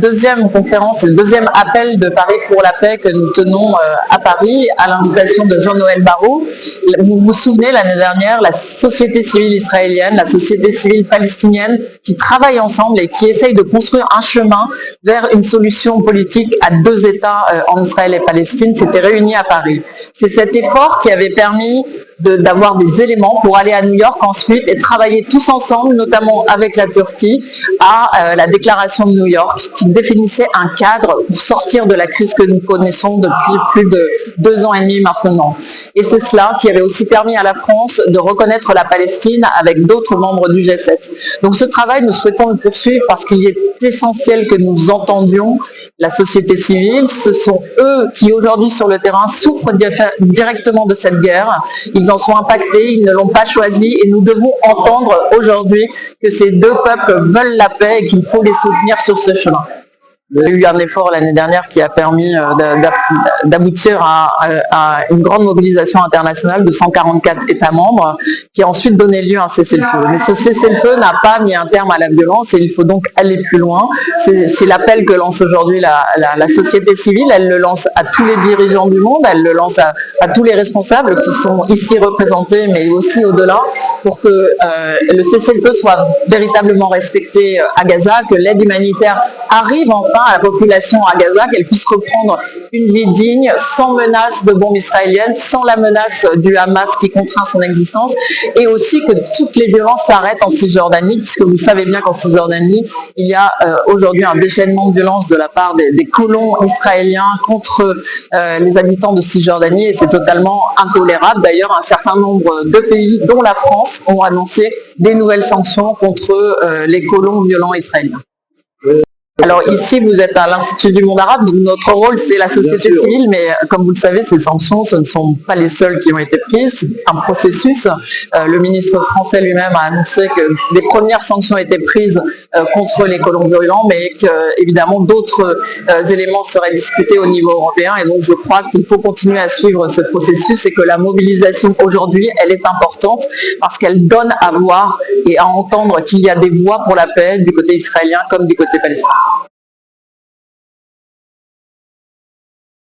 Deuxième conférence, le deuxième appel de Paris pour la paix que nous tenons à Paris à l'invitation de Jean-Noël Barrot. Vous vous souvenez, l'année dernière, la société civile israélienne, la société civile palestinienne qui travaillent ensemble et qui essayent de construire un chemin vers une solution politique à deux États en Israël et Palestine s'étaient réunis à Paris. C'est cet effort qui avait permis d'avoir des éléments pour aller à New York ensuite et travailler tous ensemble, notamment avec la Turquie, à la déclaration de New York qui définissait un cadre pour sortir de la crise que nous connaissons depuis plus de 2 ans et demi maintenant. Et c'est cela qui avait aussi permis à la France de reconnaître la Palestine avec d'autres membres du G7. Donc ce travail, nous souhaitons le poursuivre parce qu'il est essentiel que nous entendions la société civile. Ce sont eux qui aujourd'hui sur le terrain souffrent directement de cette guerre. Ils en sont impactés, ils ne l'ont pas choisi et nous devons entendre aujourd'hui que ces deux peuples veulent la paix et qu'il faut les soutenir sur ce chemin. Il y a eu un effort l'année dernière qui a permis d'aboutir à une grande mobilisation internationale de 144 États membres qui a ensuite donné lieu à un cessez-le-feu. Mais ce cessez-le-feu n'a pas mis un terme à la violence et il faut donc aller plus loin. C'est l'appel que lance aujourd'hui la société civile. Elle le lance à tous les dirigeants du monde, elle le lance à tous les responsables qui sont ici représentés mais aussi au-delà pour que le cessez-le-feu soit véritablement respecté à Gaza, que l'aide humanitaire arrive enfin à la population à Gaza, qu'elle puisse reprendre une vie digne, sans menace de bombes israéliennes, sans la menace du Hamas qui contraint son existence, et aussi que toutes les violences s'arrêtent en Cisjordanie, puisque vous savez bien qu'en Cisjordanie, il y a aujourd'hui un déchaînement de violence de la part des colons israéliens contre les habitants de Cisjordanie, et c'est totalement intolérable. D'ailleurs, un certain nombre de pays, dont la France, ont annoncé des nouvelles sanctions contre les colons violents israéliens. Alors ici, vous êtes à l'Institut du monde arabe, donc notre rôle c'est la société civile, mais comme vous le savez, ces sanctions, ce ne sont pas les seules qui ont été prises, c'est un processus. Le ministre français lui-même a annoncé que les premières sanctions étaient prises contre les colons violents, mais qu'évidemment d'autres éléments seraient discutés au niveau européen, et donc je crois qu'il faut continuer à suivre ce processus et que la mobilisation aujourd'hui, elle est importante parce qu'elle donne à voir et à entendre qu'il y a des voix pour la paix du côté israélien comme du côté palestinien.